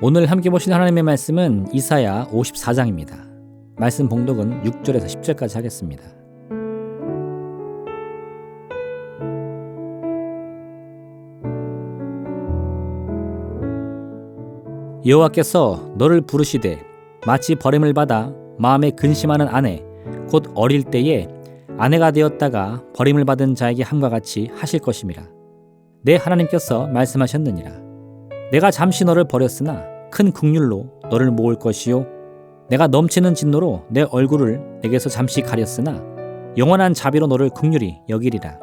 오늘 함께 보실 하나님의 말씀은 이사야 54장입니다. 말씀 봉독은 6절에서 10절까지 하겠습니다. 여호와께서 너를 부르시되 마치 버림을 받아 마음에 근심하는 아내 곧 어릴 때에 아내가 되었다가 버림을 받은 자에게 함과 같이 하실 것임이라. 내 하나님께서 말씀하셨느니라. 내가 잠시 너를 버렸으나 큰 긍휼로 너를 모을 것이요 내가 넘치는 진노로 내 얼굴을 내게서 잠시 가렸으나 영원한 자비로 너를 긍휼히 여기리라.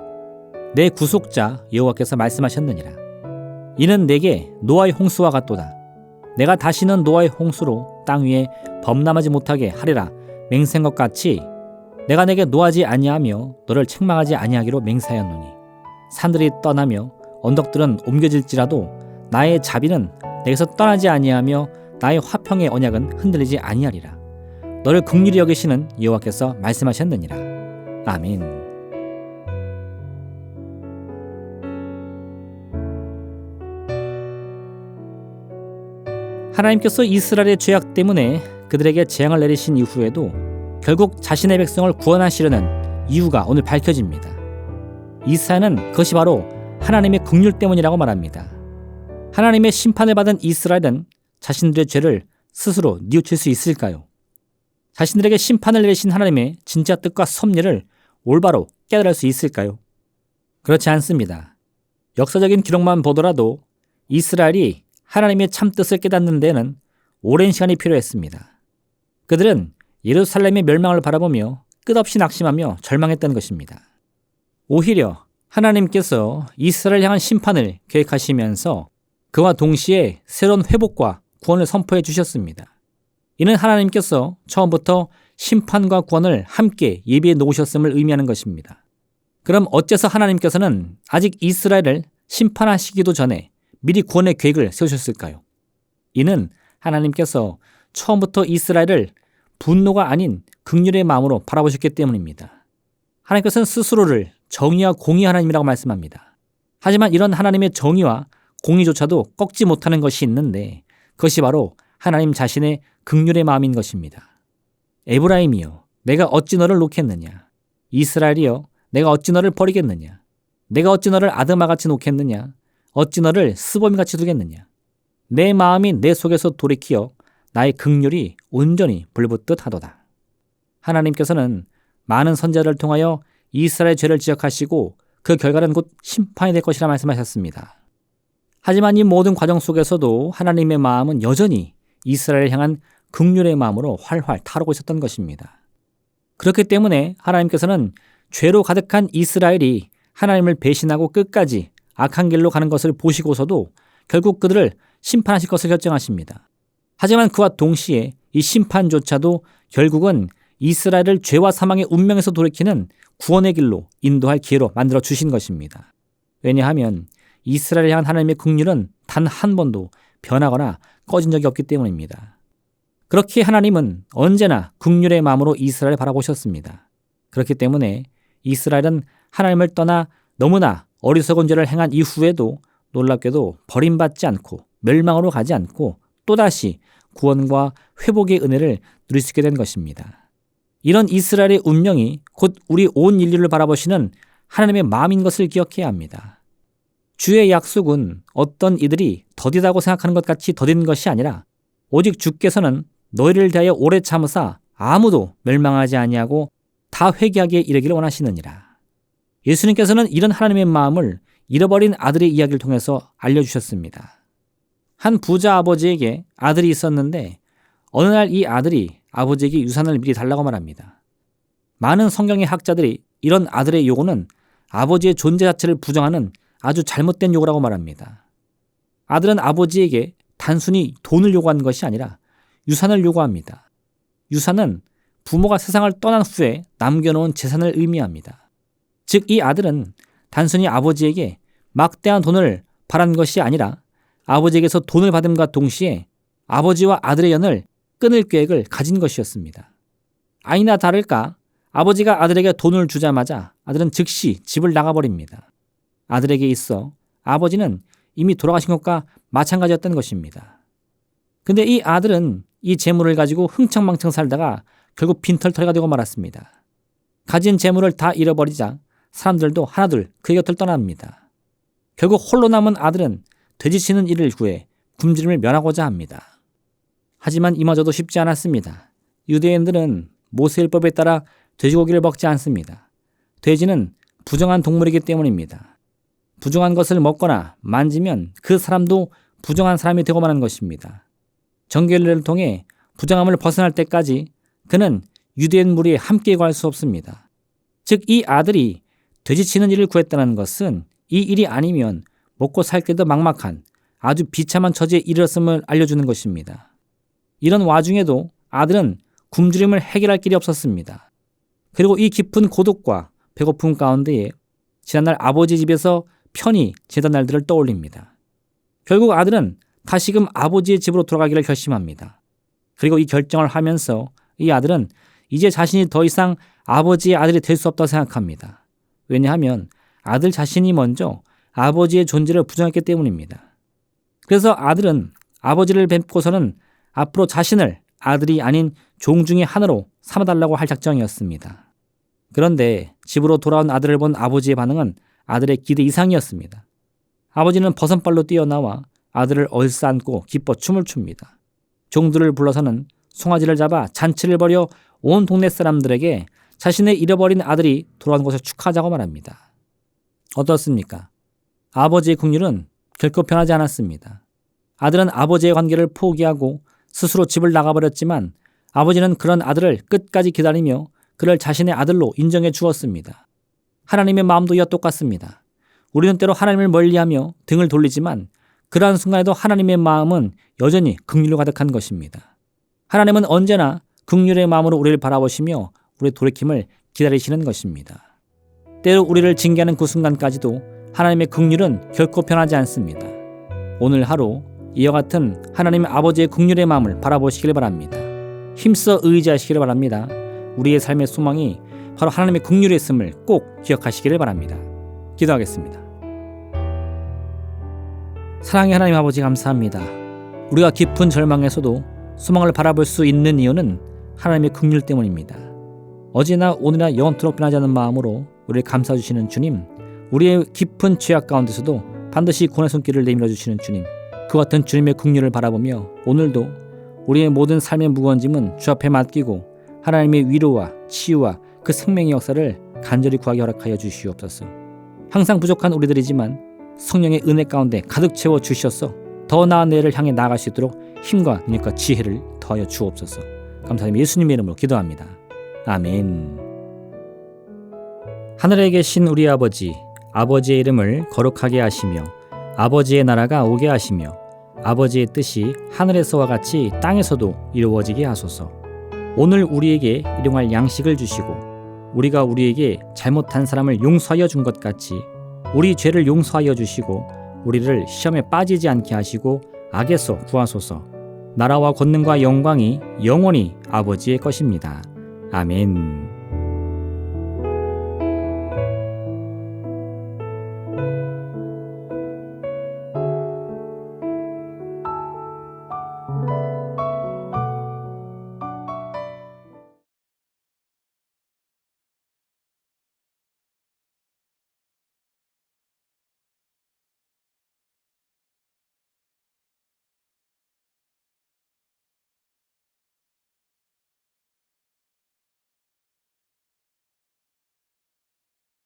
내 구속자 여호와께서 말씀하셨느니라. 이는 내게 노아의 홍수와 같도다. 내가 다시는 노아의 홍수로 땅 위에 범람하지 못하게 하리라 맹세한 것 같이 내가 내게 노하지 아니하며 너를 책망하지 아니하기로 맹세하였노니 산들이 떠나며 언덕들은 옮겨질지라도 나의 자비는 내게서 떠나지 아니하며 나의 화평의 언약은 흔들리지 아니하리라. 너를 긍휼히 여기시는 여호와께서 말씀하셨느니라. 아멘. 하나님께서 이스라엘의 죄악 때문에 그들에게 재앙을 내리신 이후에도 결국 자신의 백성을 구원하시려는 이유가 오늘 밝혀집니다. 이사야는 그것이 바로 하나님의 긍휼 때문이라고 말합니다. 하나님의 심판을 받은 이스라엘은 자신들의 죄를 스스로 뉘우칠 수 있을까요? 자신들에게 심판을 내리신 하나님의 진짜 뜻과 섭리를 올바로 깨달을 수 있을까요? 그렇지 않습니다. 역사적인 기록만 보더라도 이스라엘이 하나님의 참뜻을 깨닫는 데에는 오랜 시간이 필요했습니다. 그들은 예루살렘의 멸망을 바라보며 끝없이 낙심하며 절망했던 것입니다. 오히려 하나님께서 이스라엘을 향한 심판을 계획하시면서 그와 동시에 새로운 회복과 구원을 선포해 주셨습니다. 이는 하나님께서 처음부터 심판과 구원을 함께 예비해 놓으셨음을 의미하는 것입니다. 그럼 어째서 하나님께서는 아직 이스라엘을 심판하시기도 전에 미리 구원의 계획을 세우셨을까요? 이는 하나님께서 처음부터 이스라엘을 분노가 아닌 긍휼의 마음으로 바라보셨기 때문입니다. 하나님께서는 스스로를 정의와 공의 하나님이라고 말씀합니다. 하지만 이런 하나님의 정의와 공의조차도 꺾지 못하는 것이 있는데 그것이 바로 하나님 자신의 긍휼의 마음인 것입니다. 에브라임이여 내가 어찌 너를 놓겠느냐. 이스라엘이여 내가 어찌 너를 버리겠느냐. 내가 어찌 너를 아드마같이 놓겠느냐. 어찌 너를 스범이같이 두겠느냐. 내 마음이 내 속에서 돌이키어 나의 긍휼이 온전히 불붙듯 하도다. 하나님께서는 많은 선지자를 통하여 이스라엘의 죄를 지적하시고 그 결과는 곧 심판이 될 것이라 말씀하셨습니다. 하지만 이 모든 과정 속에서도 하나님의 마음은 여전히 이스라엘을 향한 긍휼의 마음으로 활활 타오르고 있었던 것입니다. 그렇기 때문에 하나님께서는 죄로 가득한 이스라엘이 하나님을 배신하고 끝까지 악한 길로 가는 것을 보시고서도 결국 그들을 심판하실 것을 결정하십니다. 하지만 그와 동시에 이 심판조차도 결국은 이스라엘을 죄와 사망의 운명에서 돌이키는 구원의 길로 인도할 기회로 만들어 주신 것입니다. 왜냐하면 이스라엘을 향한 하나님의 긍휼은 단 한 번도 변하거나 꺼진 적이 없기 때문입니다. 그렇게 하나님은 언제나 긍휼의 마음으로 이스라엘을 바라보셨습니다. 그렇기 때문에 이스라엘은 하나님을 떠나 너무나 어리석은 죄를 행한 이후에도 놀랍게도 버림받지 않고 멸망으로 가지 않고 또다시 구원과 회복의 은혜를 누릴 수 있게 된 것입니다. 이런 이스라엘의 운명이 곧 우리 온 인류를 바라보시는 하나님의 마음인 것을 기억해야 합니다. 주의 약속은 어떤 이들이 더디다고 생각하는 것 같이 더딘 것이 아니라 오직 주께서는 너희를 대하여 오래 참으사 아무도 멸망하지 아니하고 다 회개하기에 이르기를 원하시느니라. 예수님께서는 이런 하나님의 마음을 잃어버린 아들의 이야기를 통해서 알려주셨습니다. 한 부자 아버지에게 아들이 있었는데 어느 날 이 아들이 아버지에게 유산을 미리 달라고 말합니다. 많은 성경의 학자들이 이런 아들의 요구는 아버지의 존재 자체를 부정하는 아주 잘못된 요구라고 말합니다. 아들은 아버지에게 단순히 돈을 요구하는 것이 아니라 유산을 요구합니다. 유산은 부모가 세상을 떠난 후에 남겨놓은 재산을 의미합니다. 즉 이 아들은 단순히 아버지에게 막대한 돈을 바란 것이 아니라 아버지에게서 돈을 받음과 동시에 아버지와 아들의 연을 끊을 계획을 가진 것이었습니다. 아니나 다를까 아버지가 아들에게 돈을 주자마자 아들은 즉시 집을 나가버립니다. 아들에게 있어 아버지는 이미 돌아가신 것과 마찬가지였던 것입니다. 근데 이 아들은 이 재물을 가지고 흥청망청 살다가 결국 빈털터리가 되고 말았습니다. 가진 재물을 다 잃어버리자 사람들도 하나둘 그의 곁을 떠납니다. 결국 홀로 남은 아들은 돼지치는 일을 구해 굶주림을 면하고자 합니다. 하지만 이마저도 쉽지 않았습니다. 유대인들은 모세율법에 따라 돼지고기를 먹지 않습니다. 돼지는 부정한 동물이기 때문입니다. 부정한 것을 먹거나 만지면 그 사람도 부정한 사람이 되고 마는 것입니다. 정결례를 통해 부정함을 벗어날 때까지 그는 유대인 무리에 함께 갈 수 없습니다. 즉 이 아들이 돼지치는 일을 구했다는 것은 이 일이 아니면 먹고 살 때도 막막한 아주 비참한 처지에 이르렀음을 알려주는 것입니다. 이런 와중에도 아들은 굶주림을 해결할 길이 없었습니다. 그리고 이 깊은 고독과 배고픔 가운데에 지난날 아버지 집에서 편히 지내던 날들을 떠올립니다. 결국 아들은 다시금 아버지의 집으로 돌아가기를 결심합니다. 그리고 이 결정을 하면서 이 아들은 이제 자신이 더 이상 아버지의 아들이 될 수 없다고 생각합니다. 왜냐하면 아들 자신이 먼저 아버지의 존재를 부정했기 때문입니다. 그래서 아들은 아버지를 뵙고서는 앞으로 자신을 아들이 아닌 종 중의 하나로 삼아달라고 할 작정이었습니다. 그런데 집으로 돌아온 아들을 본 아버지의 반응은 아들의 기대 이상이었습니다. 아버지는 버선발로 뛰어나와 아들을 얼싸안고 기뻐 춤을 춥니다. 종들을 불러서는 송아지를 잡아 잔치를 벌여 온 동네 사람들에게 자신의 잃어버린 아들이 돌아온 것을 축하하자고 말합니다. 어떻습니까? 아버지의 국률은 결코 변하지 않았습니다. 아들은 아버지의 관계를 포기하고 스스로 집을 나가버렸지만 아버지는 그런 아들을 끝까지 기다리며 그를 자신의 아들로 인정해 주었습니다. 하나님의 마음도 이와 똑같습니다. 우리는 때로 하나님을 멀리하며 등을 돌리지만 그러한 순간에도 하나님의 마음은 여전히 긍휼로 가득한 것입니다. 하나님은 언제나 긍휼의 마음으로 우리를 바라보시며 우리의 돌이킴을 기다리시는 것입니다. 때로 우리를 징계하는 그 순간까지도 하나님의 긍휼은 결코 변하지 않습니다. 오늘 하루 이와 같은 하나님 아버지의 긍휼의 마음을 바라보시길 바랍니다. 힘써 의지하시기를 바랍니다. 우리의 삶의 소망이 바로 하나님의 긍휼에 있음을 꼭 기억하시기를 바랍니다. 기도하겠습니다. 사랑의 하나님 아버지 감사합니다. 우리가 깊은 절망에서도 소망을 바라볼 수 있는 이유는 하나님의 긍휼 때문입니다. 어제나 오늘이나 영원토록 변하지 않는 마음으로 우리를 감싸주시는 주님, 우리의 깊은 죄악 가운데서도 반드시 구원의 손길을 내밀어 주시는 주님, 그 같은 주님의 긍휼을 바라보며 오늘도 우리의 모든 삶의 무거운 짐은 주 앞에 맡기고 하나님의 위로와 치유와 그 생명의 역사를 간절히 구하게 허락하여 주시옵소서. 항상 부족한 우리들이지만 성령의 은혜 가운데 가득 채워 주셔서 더 나은 내일을 향해 나아갈 수 있도록 힘과 능력과 지혜를 더하여 주옵소서. 감사드리며 예수님의 이름으로 기도합니다. 아멘. 하늘에 계신 우리 아버지, 아버지의 이름을 거룩하게 하시며 아버지의 나라가 오게 하시며 아버지의 뜻이 하늘에서와 같이 땅에서도 이루어지게 하소서. 오늘 우리에게 일용할 양식을 주시고 우리가 우리에게 잘못한 사람을 용서하여 준 것 같이 우리 죄를 용서하여 주시고 우리를 시험에 빠지지 않게 하시고 악에서 구하소서. 나라와 권능과 영광이 영원히 아버지의 것입니다. 아멘.